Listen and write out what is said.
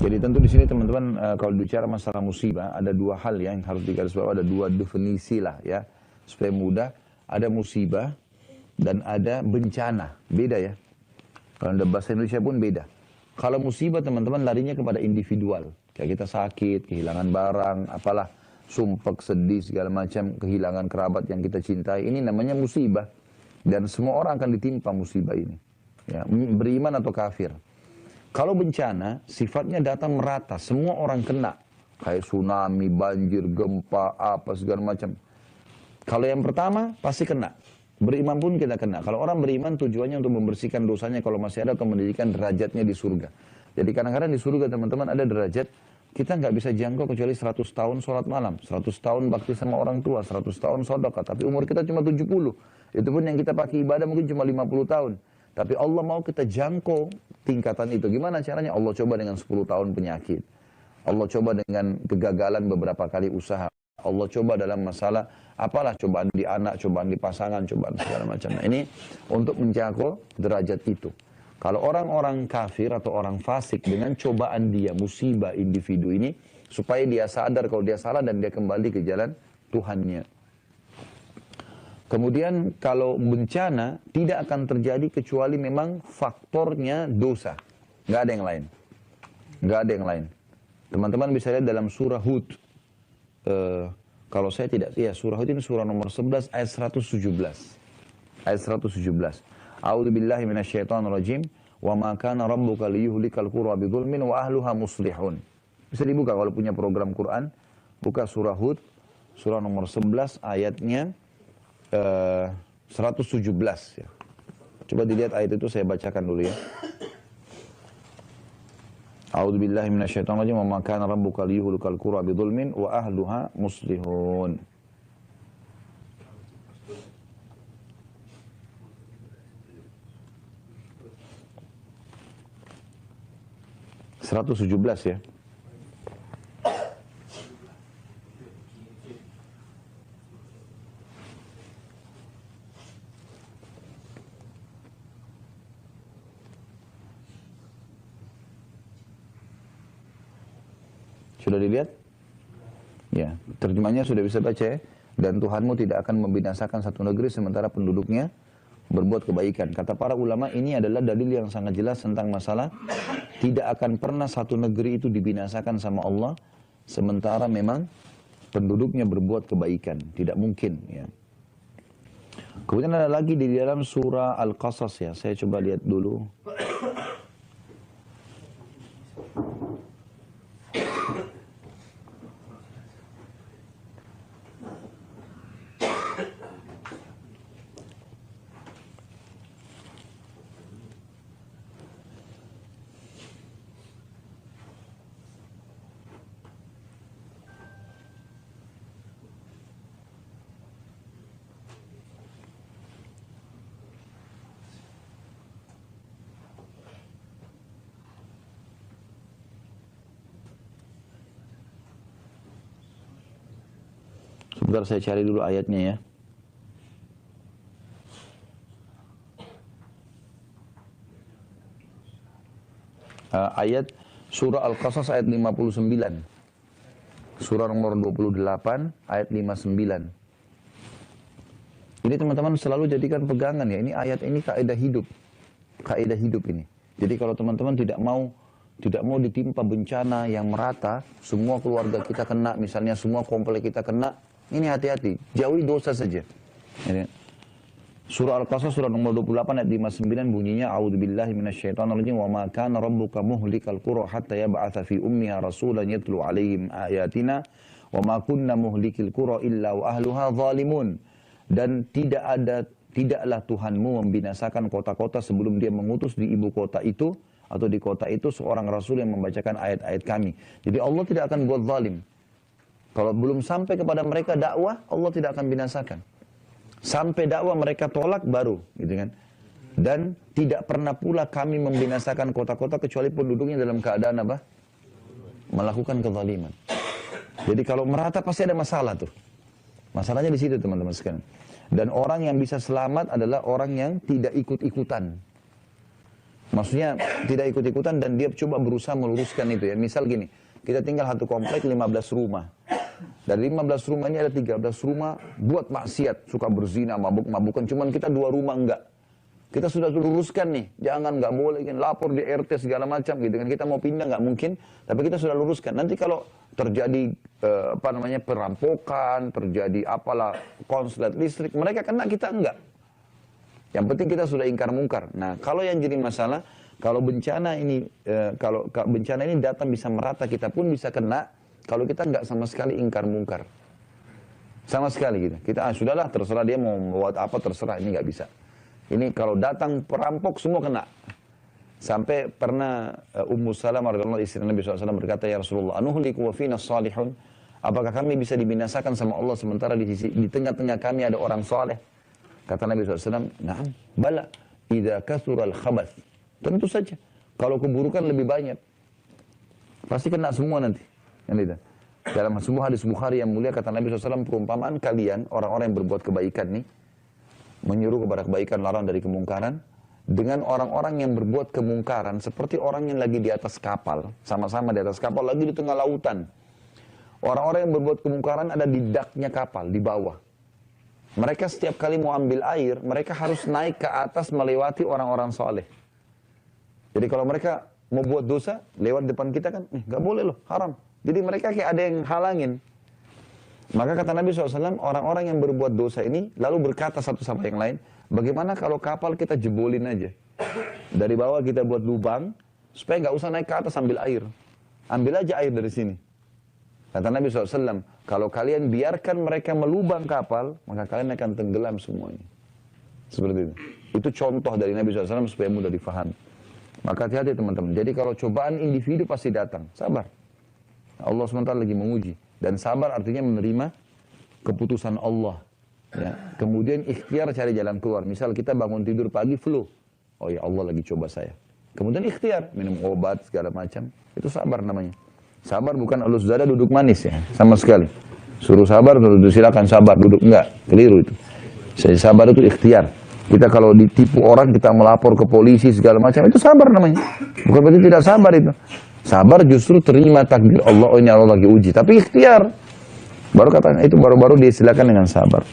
Jadi tentu di sini teman-teman kalau bicara masalah musibah ada dua hal yang harus digarisbawahi, ada dua definisi lah ya supaya mudah. Ada musibah dan ada bencana, beda ya. Kalau dalam bahasa Indonesia pun beda. Kalau musibah teman-teman larinya kepada individual, kayak kita sakit, kehilangan barang, apalah, sumpek, sedih segala macam, kehilangan kerabat yang kita cintai, ini namanya musibah. Dan semua orang akan ditimpa musibah ini, ya, beriman atau kafir. Kalau bencana, sifatnya datang merata, semua orang kena. Kayak tsunami, banjir, gempa, apa segala macam. Kalau yang pertama, pasti kena. Beriman pun kita kena. Kalau orang beriman tujuannya untuk membersihkan dosanya kalau masih ada atau mendirikan derajatnya di surga. Jadi kadang-kadang di surga teman-teman ada derajat, kita nggak bisa jangkau kecuali 100 tahun sholat malam, 100 tahun bakti sama orang tua, 100 tahun sedekah. Tapi umur kita cuma 70. Itu pun yang kita pakai ibadah mungkin cuma 50 tahun. Tapi Allah mau kita jangkau tingkatan itu. Gimana caranya? Allah coba dengan 10 tahun penyakit. Allah coba dengan kegagalan beberapa kali usaha. Allah coba dalam masalah apalah, cobaan di anak, cobaan di pasangan, cobaan segala macam. Nah, ini untuk menjangkau derajat itu. Kalau orang-orang kafir atau orang fasik dengan cobaan dia, musibah individu ini, supaya dia sadar kalau dia salah dan dia kembali ke jalan Tuhannya. Kemudian kalau bencana tidak akan terjadi kecuali memang faktornya dosa. Nggak ada yang lain. Nggak ada yang lain. Teman-teman bisa lihat dalam surah Hud. Kalau saya tidak, ya surah Hud ini surah nomor 11 ayat 117. Ayat 117. A'udzu billahi minasyaitonir rajim. Wa ma kana rabbuka liyuhlikal qura bidzulmin wa ahluha muslihun. Bisa dibuka kalau punya program Quran, buka surah Hud, surah nomor 11 ayatnya 117 ya. Coba dilihat ayat itu, saya bacakan dulu ya. A'udzu billahi minasyaitonir rajim. Wa ma kana rabbuka liyuhlikal qura bidzulmin wa ahluha muslihun. Seratus 117 ya. Sudah dilihat? Ya, terjemahnya sudah bisa baca ya. Dan Tuhanmu tidak akan membinasakan satu negeri sementara penduduknya berbuat kebaikan. Kata para ulama, ini adalah dalil yang sangat jelas tentang masalah tidak akan pernah satu negeri itu dibinasakan sama Allah sementara memang penduduknya berbuat kebaikan. Tidak mungkin ya. Kemudian ada lagi di dalam surah Al-Qasas ya. Saya coba lihat dulu. Sebentar saya cari dulu ayatnya ya. Ayat surah Al-Qasas ayat 59. Surah nomor 28 ayat 59. Ini teman-teman selalu jadikan pegangan ya. Ini ayat ini kaidah hidup. Kaidah hidup ini. Jadi kalau teman-teman tidak mau ditimpa bencana yang merata, semua keluarga kita kena, misalnya semua komplek kita kena, ini hati-hati, jauhi dosa saja. Surah Al-Qasas surah nomor 28 ayat 59 bunyinya, A'udzubillahi minasyaitonirrajim, wa ma kana rabbuka muhlikal qura hatta yab'atsa fi ummiha rasulan yatlu 'alaihim ayatina wa ma kunna muhlikil qura illa wa ahluha zalimun. Dan tidaklah Tuhanmu membinasakan kota-kota sebelum dia mengutus di ibu kota itu atau di kota itu seorang rasul yang membacakan ayat-ayat kami. Jadi Allah tidak akan buat zalim. Kalau belum sampai kepada mereka dakwah, Allah tidak akan binasakan. Sampai dakwah mereka tolak baru, gitu kan. Dan tidak pernah pula kami membinasakan kota-kota kecuali penduduknya dalam keadaan apa? Melakukan kezaliman. Jadi kalau merata pasti ada masalah tuh. Masalahnya di situ teman-teman sekalian. Dan orang yang bisa selamat adalah orang yang tidak ikut-ikutan. Maksudnya tidak ikut-ikutan dan dia coba berusaha meluruskan itu ya. Misal gini, kita tinggal satu komplek 15 rumah. Dari 15 rumah ini ada 13 rumah buat maksiat, suka berzina, mabuk-mabukan. Cuman kita 2 rumah enggak. Kita sudah luruskan nih, jangan nggak boleh kan, lapor di RT segala macam gitu kan. Kita mau pindah nggak mungkin, tapi kita sudah luruskan. Nanti kalau terjadi perampokan, terjadi apalah konslet listrik, mereka kena, kita enggak. Yang penting kita sudah ingkar mungkar. Nah, kalau yang jadi masalah, kalau bencana ini bencana ini datang bisa merata, kita pun bisa kena. Kalau kita enggak sama sekali ingkar mungkar, sama sekali gitu. Kita sudahlah, terserah dia mau buat apa, terserah, ini nggak bisa. Ini kalau datang perampok semua kena. Sampai pernah Ummu Salamah radhiyallahu anha istri Nabi SAW berkata, ya Rasulullah, anuhliku wa fina salihun. Apakah kami bisa dibinasakan sama Allah sementara di tengah-tengah kami ada orang saleh? Kata Nabi SAW, na'am, bala, idza kathural khabath. Tentu saja, kalau keburukan lebih banyak, pasti kena semua nanti. Yang itu. Dalam sebuah hadis Bukhari yang mulia, kata Nabi SAW, perumpamaan kalian, orang-orang yang berbuat kebaikan nih, menyuruh kepada kebaikan, larang dari kemungkaran, dengan orang-orang yang berbuat kemungkaran seperti orang yang lagi di atas kapal, sama-sama di atas kapal, lagi di tengah lautan. Orang-orang yang berbuat kemungkaran ada di daknya kapal, di bawah. Mereka setiap kali mau ambil air, mereka harus naik ke atas melewati orang-orang soleh. Jadi kalau mereka mau buat dosa, lewat depan kita kan, nggak boleh loh, haram. Jadi mereka kayak ada yang halangin. Maka kata Nabi SAW, orang-orang yang berbuat dosa ini lalu berkata satu sama yang lain, bagaimana kalau kapal kita jebolin aja? Dari bawah kita buat lubang, supaya nggak usah naik ke atas ambil air. Ambil aja air dari sini. Kata Nabi SAW, kalau kalian biarkan mereka melubang kapal, maka kalian akan tenggelam semuanya. Seperti itu. Itu contoh dari Nabi SAW supaya mudah difahami. Maka hati-hati teman-teman. Jadi kalau cobaan individu pasti datang. Sabar. Allah SWT lagi menguji. Dan sabar artinya menerima keputusan Allah. Ya. Kemudian ikhtiar cari jalan keluar. Misal kita bangun tidur pagi flu. Oh ya Allah lagi coba saya. Kemudian ikhtiar. Minum obat segala macam. Itu sabar namanya. Sabar bukan alus dada duduk manis ya. Sama sekali. Suruh sabar, duduk silakan sabar. Duduk enggak. Keliru itu. Sabar itu ikhtiar. Kita kalau ditipu orang, kita melapor ke polisi segala macam. Itu sabar namanya. Bukan berarti tidak sabar itu. Sabar justru terima takdir Allah, oh ini Allah lagi uji. Tapi ikhtiar. Baru katanya itu baru-baru disilakan dengan sabar.